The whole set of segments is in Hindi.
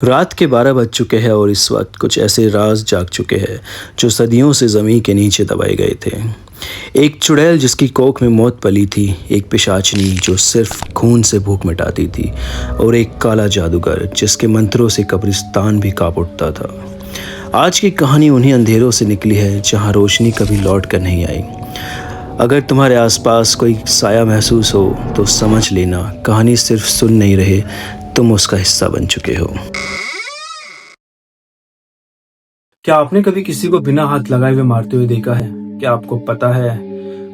रात के 12 बज चुके हैं और इस वक्त कुछ ऐसे राज जाग चुके हैं जो सदियों से ज़मीन के नीचे दबाए गए थे। एक चुड़ैल जिसकी कोख में मौत पली थी, एक पिशाचनी जो सिर्फ खून से भूख मिटाती थी, और एक काला जादूगर जिसके मंत्रों से कब्रिस्तान भी कांप उठता था। आज की कहानी उन्हीं अंधेरों से निकली है जहाँ रोशनी कभी लौट कर नहीं आई। अगर तुम्हारे आसपास कोई साया महसूस हो तो समझ लेना, कहानी सिर्फ सुन नहीं रहे, तुम उसका हिस्सा बन चुके हो। क्या आपने कभी किसी को बिना हाथ लगाए हुए मारते हुए देखा है? क्या आपको पता है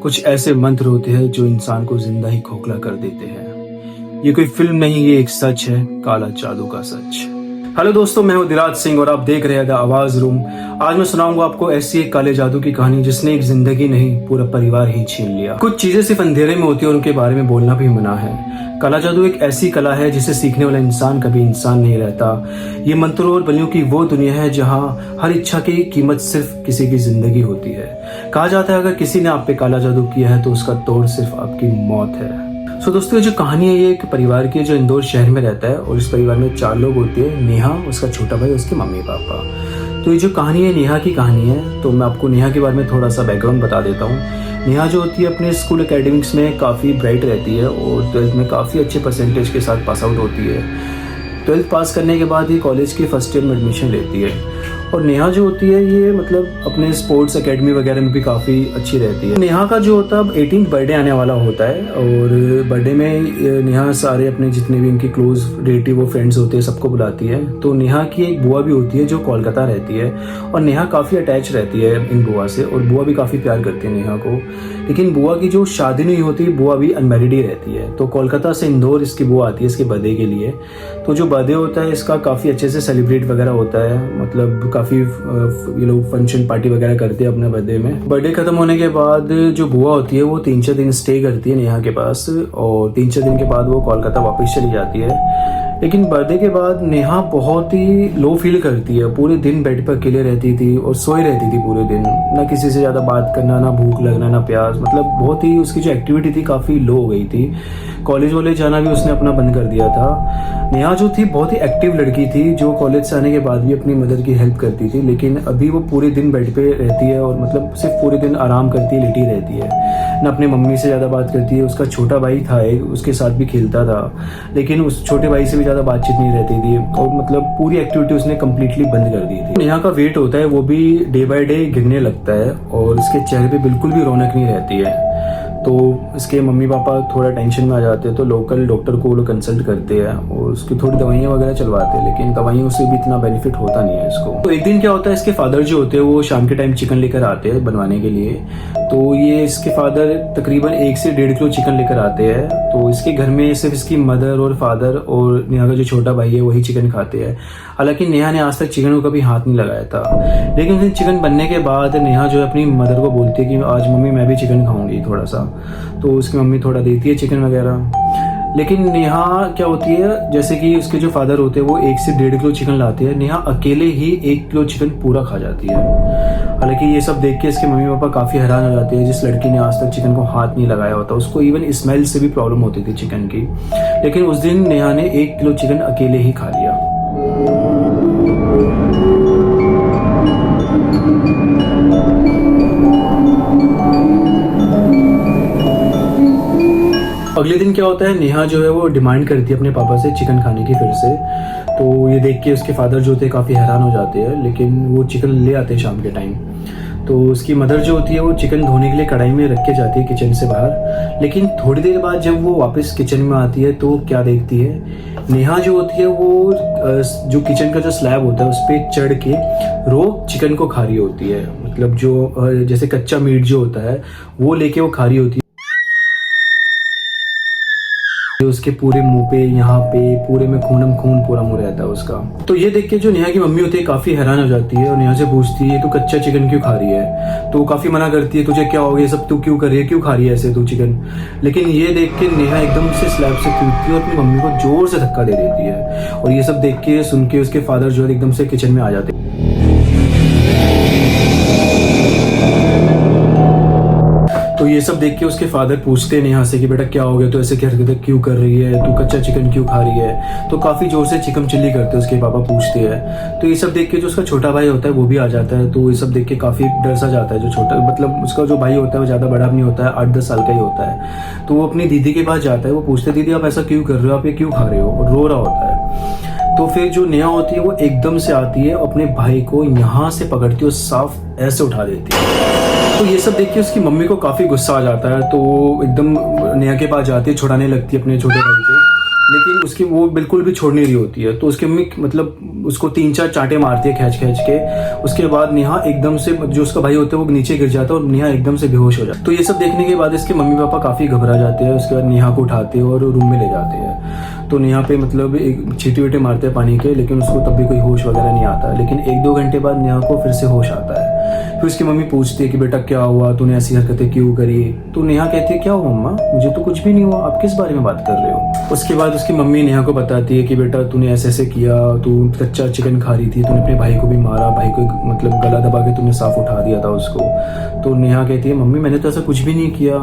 कुछ ऐसे मंत्र होते हैं जो इंसान को जिंदा ही खोखला कर देते हैं। ये कोई फिल्म नहीं, ये एक सच है, काला जादू का सच। हेलो दोस्तों, मैं हूं दिराज सिंह और आप देख रहे हैं द आवाज रूम। आज मैं सुनाऊंगा आपको ऐसी एक काले जादू की कहानी जिसने एक जिंदगी नहीं, पूरा परिवार ही छीन लिया। कुछ चीजें सिर्फ अंधेरे में होती है और उनके बारे में बोलना भी मना है। काला जादू एक ऐसी कला है जिसे सीखने वाला इंसान कभी इंसान नहीं रहता। ये मंत्रों और बलियों की वो दुनिया है जहाँ हर इच्छा की कीमत सिर्फ किसी की जिंदगी होती है। कहा जाता है अगर किसी ने आप पे काला जादू किया है तो उसका तोड़ सिर्फ आपकी मौत है। सो दोस्तों, ये जो कहानी है ये एक परिवार की है जो इंदौर शहर में रहता है और इस परिवार में 4 लोग होते हैं। नेहा, उसका छोटा भाई, उसके मम्मी पापा। तो ये जो कहानी है नेहा की कहानी है। तो मैं आपको नेहा के बारे में थोड़ा सा बैकग्राउंड बता देता हूँ। नेहा जो होती है अपने स्कूल एकेडमिक्स में काफ़ी ब्राइट रहती है और 12th में काफ़ी अच्छे परसेंटेज के साथ पास आउट होती है। 12th पास करने के बाद ही कॉलेज के फर्स्ट ईयर में एडमिशन लेती है। और नेहा जो होती है ये मतलब अपने स्पोर्ट्स एकेडमी वगैरह में भी काफ़ी अच्छी रहती है। नेहा का जो होता है अब 18th बर्थडे आने वाला होता है और बर्थडे में नेहा सारे अपने जितने भी इनकी क्लोज रिलेटिव वो फ्रेंड्स होते हैं सबको बुलाती है। तो नेहा की एक बुआ भी होती है जो कोलकाता रहती है और नेहा काफ़ी अटैच रहती है इन बुआ से और बुआ भी काफ़ी प्यार करती है नेहा को। लेकिन बुआ की जो शादी नहीं होती, बुआ भी अनमैरिड ही रहती है। तो कोलकाता से इंदौर इसकी बुआ आती है इसके बर्थडे के लिए। तो जो बर्थडे होता है इसका काफ़ी अच्छे से सेलिब्रेट वगैरह होता है, मतलब काफ़ी ये लोग फंक्शन पार्टी वगैरह करते हैं अपने बर्थडे में। बर्थडे खत्म होने के बाद जो बुआ होती है वो 3-4 दिन स्टे करती है नेहा के पास और 3-4 दिन के बाद वो कोलकाता वापस चली जाती है। लेकिन बर्थडे के बाद नेहा बहुत ही लो फील करती है। पूरे दिन बेड पर अकेले रहती थी और सोई रहती थी पूरे दिन, ना किसी से ज़्यादा बात करना, ना भूख लगना, ना प्यास, मतलब बहुत ही उसकी जो एक्टिविटी थी काफ़ी लो हो गई थी। कॉलेज वॉलेज जाना भी उसने अपना बंद कर दिया था। नेहा जो थी बहुत ही एक्टिव लड़की थी जो कॉलेज से आने के बाद भी अपनी मदर की हेल्प करती थी। लेकिन अभी वो पूरे दिन बेड पे रहती है और मतलब सिर्फ पूरे दिन आराम करती है, लेटी रहती है, ना अपनी मम्मी से ज़्यादा बात करती है। उसका छोटा भाई था एक, उसके साथ भी खेलता था लेकिन उस छोटे भाई से भी ज़्यादा बातचीत नहीं रहती थी और मतलब पूरी एक्टिविटी उसने कम्प्लीटली बंद कर दी थी। नेहा का वेट होता है वो भी डे बाय डे गिरने लगता है और इसके चेहरे पे बिल्कुल भी रौनक नहीं रहती है। तो इसके मम्मी पापा थोड़ा टेंशन में आ जाते हैं तो लोकल डॉक्टर को वो लोग कंसल्ट करते हैं और उसकी थोड़ी दवाइयाँ वगैरह चलवाते हैं, लेकिन दवाइयों से भी इतना बेनिफिट होता नहीं है इसको। तो एक दिन क्या होता है, इसके फादर जो होते हैं वो शाम के टाइम चिकन लेकर आते हैं बनवाने के लिए। तो ये इसके फादर तकरीबन 1 से 1.5 किलो चिकन लेकर आते हैं। तो इसके घर में सिर्फ इसकी मदर और फादर और नेहा का जो छोटा भाई है वही चिकन खाते हैं। हालांकि नेहा ने आज तक चिकन को कभी हाथ नहीं लगाया था। लेकिन फिर चिकन बनने के बाद नेहा जो है अपनी मदर को बोलती है कि आज मम्मी मैं भी चिकन खाऊंगी थोड़ा सा। तो उसकी मम्मी थोड़ा देती है चिकन वगैरह। लेकिन नेहा क्या होती है, जैसे कि उसके जो फादर होते हैं वो 1 से 1.5 किलो चिकन लाते हैं, नेहा अकेले ही 1 किलो चिकन पूरा खा जाती है। हालांकि ये सब देख के इसके मम्मी पापा काफ़ी हैरान हो जाते हैं। जिस लड़की ने आज तक चिकन को हाथ नहीं लगाया होता, उसको इवन स्मेल से भी प्रॉब्लम होती थी चिकन की। लेकिन उस दिन नेहा ने 1 किलो चिकन अकेले ही खा लिया। अगले दिन क्या होता है, नेहा जो है वो डिमांड करती है अपने पापा से चिकन खाने की फिर से। तो ये देख के उसके फादर जो थे काफ़ी हैरान हो जाते हैं, लेकिन वो चिकन ले आते हैं शाम के टाइम। तो उसकी मदर जो होती है वो चिकन धोने के लिए कढ़ाई में रख के जाती है किचन से बाहर। लेकिन थोड़ी देर बाद जब वो वापस किचन में आती है तो क्या देखती है, नेहा जो होती है वो जो किचन का जो स्लैब होता है उस पर चढ़ के रो चिकन को खा रही होती है। मतलब जो जैसे कच्चा मीट जो होता है वो लेके वो खा रही होती है। उसके पूरे मुंह पे, यहाँ पे पूरे में खूनम खून पूरा मुंह रहता है उसका। तो ये देख के जो नेहा की मम्मी होती है काफी हैरान हो जाती है और नेहा से पूछती है तू कच्चा चिकन क्यों खा रही है। तो वो काफी मना करती है, तुझे क्या हो गया, सब तू क्यों कर रही है, क्यों खा रही है ऐसे तू चिकन। लेकिन ये देख के नेहा एकदम से स्लैब से कूदती है और अपनी मम्मी को जोर से धक्का दे देती है। और ये सब देख के सुन के उसके फादर जो है एकदम से किचन में आ जाते हैं। तो ये सब देख के उसके फादर पूछते हैं नेहा से कि बेटा क्या हो गया, तो ऐसे क्या हरकतें क्यों कर रही है, तू कच्चा चिकन क्यों खा रही है। तो काफ़ी ज़ोर से चिकन चिल्ली करते हैं, उसके पापा पूछते हैं। तो ये सब देख के जो उसका छोटा भाई होता है वो भी आ जाता है। तो ये सब देख के काफ़ी डर सा जाता है, जो छोटा मतलब उसका जो भाई होता है वो ज़्यादा बड़ा भी नहीं होता है, 8-10 साल का ही होता है। तो वो अपनी दीदी के पास जाता है, वो पूछते दीदी आप ऐसा क्यों कर रहे हो, आप ये क्यों खा रहे हो, और रो रहा होता है। तो फिर जो नेहा होती है वो एकदम से आती है, अपने भाई को यहाँ से पकड़ती है और साफ ऐसे उठा देती है। तो ये सब देख के उसकी मम्मी को काफ़ी गुस्सा आ जाता है। तो वो एकदम नेहा के पास जाती है, छुड़ाने लगती है अपने छोटे भाई को, लेकिन उसकी वो बिल्कुल भी छोड़ नहीं रही होती है। तो उसकी मम्मी मतलब उसको 3-4 चांटे मारती है खींच खींच के। उसके बाद नेहा एकदम से, जो उसका भाई होता है वो नीचे गिर जाता है और नेहा एकदम से बेहोश हो जाती है। तो ये सब देखने के बाद इसके मम्मी पापा काफ़ी घबरा जाते हैं। उसके बाद नेहा को उठाते हैं और रूम में ले जाते हैं। तो नेहा पे मतलब एक छींटे वीटे मारते हैं पानी के, लेकिन उसको तब भी कोई होश वगैरह नहीं आता। लेकिन 1-2 घंटे बाद नेहा को फिर से होश आता है। फिर उसकी मम्मी पूछती है कि बेटा क्या हुआ, तूने ऐसी हरकतें क्यों करी। तो नेहा कहती है क्या हुआ मम्मा, मुझे तो कुछ भी नहीं हुआ, आप किस बारे में बात कर रहे हो। उसके बाद उसकी मम्मी नेहा को बताती है कि बेटा तूने ऐसे ऐसे किया, तू कच्चा चिकन खा रही थी, तूने अपने भाई को भी मारा, भाई को मतलब गला दबा के तूने साफ उठा दिया था उसको। तो नेहा कहती है मम्मी मैंने तो ऐसा कुछ भी नहीं किया।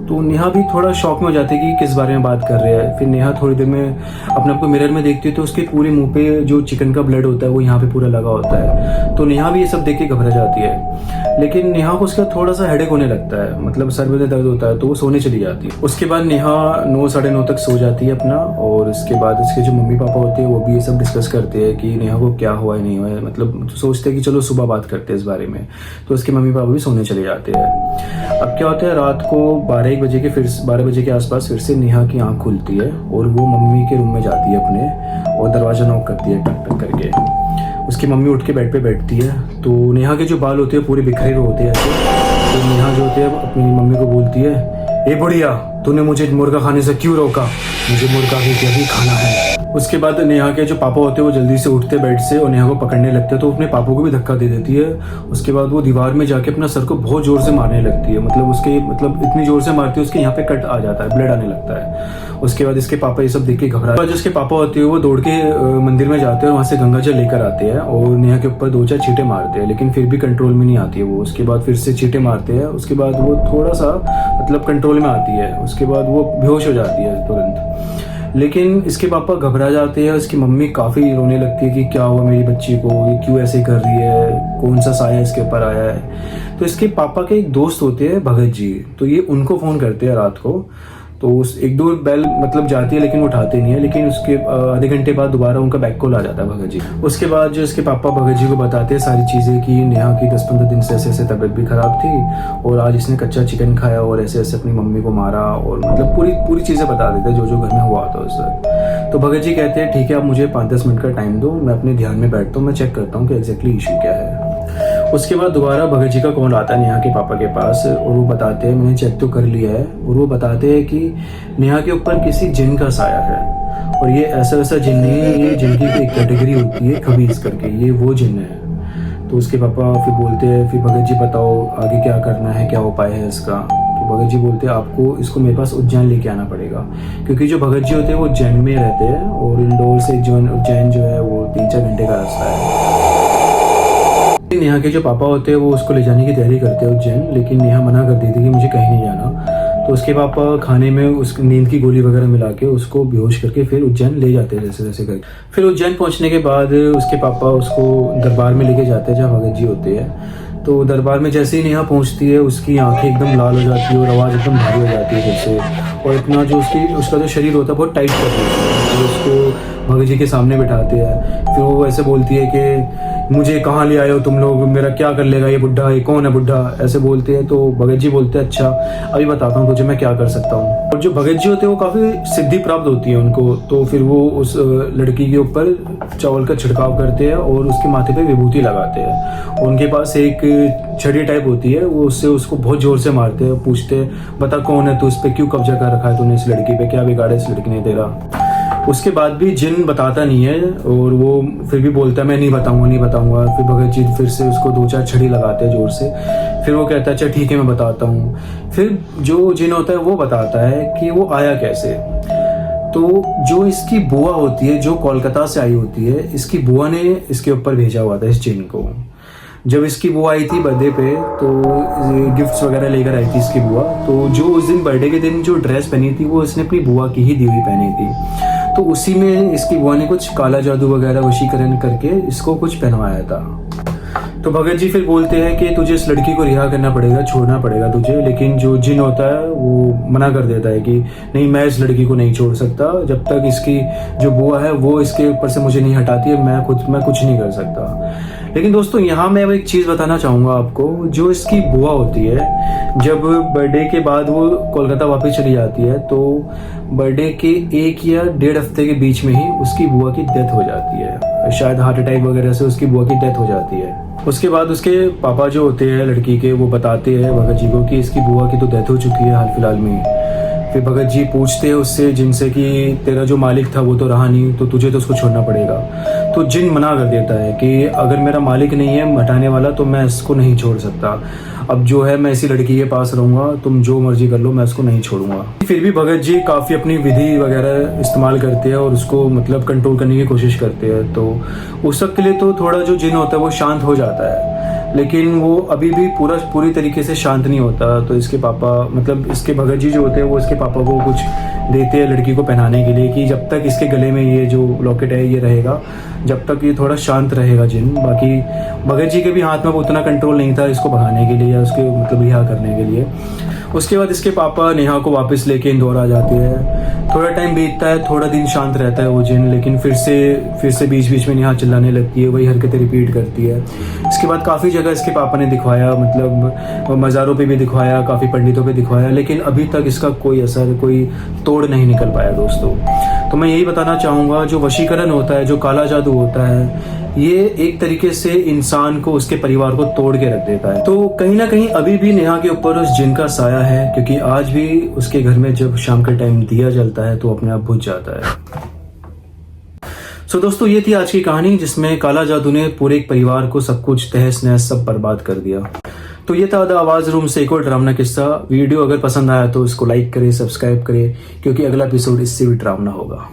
तो नेहा भी थोड़ा शॉक में हो जाती है कि किस बारे में बात कर रहे हैं। फिर नेहा थोड़ी देर में अपने आप को मिरर में देखती है, तो उसके पूरे मुंह पे जो चिकन का ब्लड होता है वो यहाँ पे पूरा लगा होता है। तो नेहा भी ये सब देख के घबरा जाती है। लेकिन नेहा को उसका थोड़ा सा हेडेक होने लगता है, मतलब सर में दर्द होता है, तो वो सोने चली जाती है। उसके बाद नेहा 9-9:30 तक सो जाती है अपना। और उसके बाद उसके जो मम्मी पापा होते हैं वो भी ये सब डिस्कस करते हैं कि नेहा को क्या हुआ है नहीं हुआ है, मतलब सोचते हैं कि चलो सुबह बात करते हैं इस बारे में। तो उसके मम्मी पापा भी सोने चले जाते हैं। अब क्या होता है, रात को 12 बजे के आसपास फिर से नेहा की आंख खुलती है और वो मम्मी के रूम में जाती है अपने, और दरवाज़ा नॉक करती है टक टक करके। उसकी मम्मी उठ के बेड पे बैठती है। तो नेहा के जो बाल होते हैं पूरे बिखरे हुए होते हैं ऐसे। तो नेहा जो होती है अपनी मम्मी को बोलती है, ए बुढ़िया तूने मुझे मुर्गा खाने से क्यों रोका, मुझे मुर्गा भी खाना है। उसके बाद नेहा के जो पापा होते हैं वो जल्दी से उठते बेड से और नेहा को पकड़ने लगते हैं। तो अपने पापा को भी धक्का दे देती है। उसके बाद वो दीवार में जाके अपना सर को बहुत जोर से मारने लगती है, मतलब इतनी जोर से मारती है उसके यहाँ पे कट आ जाता है, ब्लड आने लगता है। उसके बाद इसके पापा ये सब देख के घबरा, जो इसके पापा होते हैं वो दौड़ के मंदिर में जाते हैं और वहाँ से गंगा जल लेकर आते हैं और नेहा के ऊपर 2-4 छींटे मारते हैं, लेकिन फिर भी कंट्रोल में नहीं आती है वो। उसके बाद फिर से छींटे मारते हैं। उसके बाद वो थोड़ा सा मतलब कंट्रोल में आती है। उसके बाद वो बेहोश हो जाती है तुरंत। लेकिन इसके पापा घबरा जाते हैं। इसकी मम्मी काफ़ी रोने लगती है कि क्या हुआ मेरी बच्ची को, ये क्यों ऐसे कर रही है, कौन सा साया इसके ऊपर आया है। तो इसके पापा के एक दोस्त होते हैं भगत जी, तो ये उनको फ़ोन करते हैं रात को। तो उस 1-2 बेल मतलब जाती है लेकिन उठाते नहीं है। लेकिन उसके आधे घंटे बाद दोबारा उनका बैक कॉल आ जाता है भगत जी। उसके बाद जो इसके पापा भगत जी को बताते हैं सारी चीज़ें कि नेहा की 10-15 दिन से ऐसे ऐसे तबीयत भी ख़राब थी और आज इसने कच्चा चिकन खाया और ऐसे ऐसे अपनी मम्मी को मारा, और मतलब पूरी चीज़ें बता देते हैं जो घर में हुआ था उस वक्त। तो भगत जी कहते हैं ठीक है आप मुझे 5-10 मिनट का टाइम दो, मैं अपने ध्यान में बैठता हूँ, मैं चेक करता हूँ कि एग्जैक्टली इशू क्या है। उसके बाद दोबारा भगत जी का कॉल आता है नेहा के पापा के पास और वो बताते हैं मैंने चेक तो कर लिया है, और वो बताते हैं कि नेहा के ऊपर किसी जिन का साया है। और ये ऐसा वैसा जिन नहीं है, ये जिन की एक कैटेगरी होती है खबीज करके, ये वो जिन है। तो उसके पापा फिर बोलते हैं फिर भगत जी बताओ आगे क्या करना है, क्या उपाय है इसका। तो भगत जी बोलते हैं आपको इसको मेरे पास उज्जैन लेके आना पड़ेगा, क्योंकि जो भगत जी होते हैं वो उज्जैन में रहते हैं और इंदौर से उज्जैन जो है वो 3-4 घंटे का रास्ता है। नेहा के जो पापा होते हैं वो उसको ले जाने की तैयारी करते हैं उज्जैन, लेकिन नेहा मना कर देती है कि मुझे कहीं नहीं जाना। तो उसके पापा खाने में उस नींद की गोली वगैरह मिला के उसको बेहोश करके फिर उज्जैन ले जाते हैं जैसे जैसे करके। फिर उज्जैन पहुंचने के बाद उसके पापा उसको दरबार में लेके जाते हैं जहाँ भगत जी होते हैं। तो दरबार में जैसे ही नेहा पहुंचती है उसकी आंखें एकदम लाल हो जाती है और आवाज़ एकदम भारी हो जाती है फिर से, और इतना जो उसका जो शरीर होता है बहुत टाइट कर देती है। तो उसको भगत जी के सामने बिठाते हैं। फिर वो ऐसे बोलती है कि मुझे कहाँ ले आए हो तुम लोग, मेरा क्या कर लेगा ये बुढ़ा, ये कौन है बुढ़ा, ऐसे बोलते हैं। तो भगत जी बोलते हैं अच्छा अभी बताता हूँ तुझे मैं क्या कर सकता हूँ। और जो भगत जी होते हैं वो काफ़ी सिद्धि प्राप्त होती है उनको। तो फिर वो उस लड़की के ऊपर चावल का छिड़काव करते हैं और उसके माथे पे विभूति लगाते हैं। उनके पास एक छड़ी टाइप होती है, वो उससे उसको बहुत जोर से मारते हैं। पूछते हैं बता कौन है तू, इस पे क्यों कब्जा कर रखा है तूने, इस लड़की पे क्या बिगाड़ा इस लड़की ने तेरा। उसके बाद भी जिन बताता नहीं है और वो फिर भी बोलता है मैं नहीं बताऊंगा। फिर भगत जी फिर से उसको 2-4 छड़ी लगाते हैं जोर से। फिर वो कहता है अच्छा ठीक है मैं बताता हूँ। फिर जो जिन होता है वो बताता है कि वो आया कैसे। तो जो इसकी बुआ होती है जो कोलकाता से आई होती है, इसकी बुआ ने इसके ऊपर भेजा हुआ था इस जिन को। जब इसकी बुआ आई थी बर्थडे पे तो गिफ्ट्स वगैरह लेकर आई थी इसकी बुआ। तो जो उस दिन बर्थडे के दिन जो ड्रेस पहनी थी वो इसने अपनी बुआ की ही दी हुई पहनी थी। तो उसी में इसकी बुआ ने कुछ काला जादू वगैरह वशीकरण करके इसको कुछ पहनवाया था। तो भगत जी फिर बोलते हैं कि तुझे इस लड़की को रिहा करना पड़ेगा, छोड़ना पड़ेगा तुझे। लेकिन जो जिन होता है वो मना कर देता है कि नहीं, मैं इस लड़की को नहीं छोड़ सकता, जब तक इसकी जो बुआ है वो इसके ऊपर से मुझे नहीं हटाती है मैं कुछ नहीं कर सकता। लेकिन दोस्तों यहाँ मैं एक चीज़ बताना चाहूँगा आपको, जो इसकी बुआ होती है जब बर्थडे के बाद वो कोलकाता वापस चली जाती है तो बर्थडे के 1 या 1.5 हफ्ते के बीच में ही उसकी बुआ की डेथ हो जाती है। शायद हार्ट अटैक वगैरह से उसकी बुआ की डेथ हो जाती है। उसके बाद उसके पापा जो होते हैं लड़की के, वो बताते हैं भगत जी को कि इसकी बुआ की तो डेथ हो चुकी है हाल फिलहाल में। फिर भगत जी पूछते हैं उससे जिनसे कि तेरा जो मालिक था वो तो रहा नहीं, तो तुझे तो उसको छोड़ना पड़ेगा। तो जिन मना कर देता है कि अगर मेरा मालिक नहीं है हटाने वाला तो मैं इसको नहीं छोड़ सकता। अब जो है मैं इसी लड़की के पास रहूँगा, तुम जो मर्जी कर लो, मैं उसको नहीं छोड़ूंगा। फिर भी भगत जी काफ़ी अपनी विधि वगैरह इस्तेमाल करते हैं और उसको मतलब कंट्रोल करने की कोशिश करते हैं। तो उस सब के लिए तो थोड़ा जो जिन होता है वो शांत हो जाता है, लेकिन वो अभी भी पूरी तरीके से शांत नहीं होता। तो इसके पापा मतलब इसके भगत जी जो होते हैं वो इसके पापा को कुछ देते हैं लड़की को पहनाने के लिए कि जब तक इसके गले में ये जो लॉकेट है ये रहेगा, जब तक ये थोड़ा शांत रहेगा जिन। बाकी भगत जी के भी हाथ में वो उतना कंट्रोल नहीं था इसको भगाने के लिए या उसके मतलब रिहा करने के लिए। उसके बाद इसके पापा नेहा को वापस लेके इंदौर आ जाते हैं। थोड़ा टाइम बीतता है, थोड़ा दिन शांत रहता है वो जिन, लेकिन फिर से बीच बीच में नेहा चिल्लाने लगती है, वही हरकतें रिपीट करती है। इसके बाद काफ़ी जगह इसके पापा ने दिखवाया, मतलब मज़ारों पे भी दिखवाया, काफ़ी पंडितों पे दिखवाया, लेकिन अभी तक इसका कोई असर, कोई तोड़ नहीं निकल पाया दोस्तों। तो मैं यही बताना चाहूँगा, जो वशीकरण होता है, जो काला जादू होता है, ये एक तरीके से इंसान को, उसके परिवार को तोड़ के रख देता है। तो कहीं ना कहीं अभी भी नेहा के ऊपर उस जिन का साया है, क्योंकि आज भी उसके घर में जब शाम के टाइम दिया जलता है तो अपने आप बुझ जाता है। सो दोस्तों ये थी आज की कहानी, जिसमें काला जादू ने पूरे एक परिवार को सब कुछ तहस नहस सब बर्बाद कर दिया। तो ये था द आवाज रूम से एक और डरावना किस्सा। वीडियो अगर पसंद आया तो इसको लाइक करें, सब्सक्राइब करें, क्योंकि अगला एपिसोड इससे भी डरावना होगा।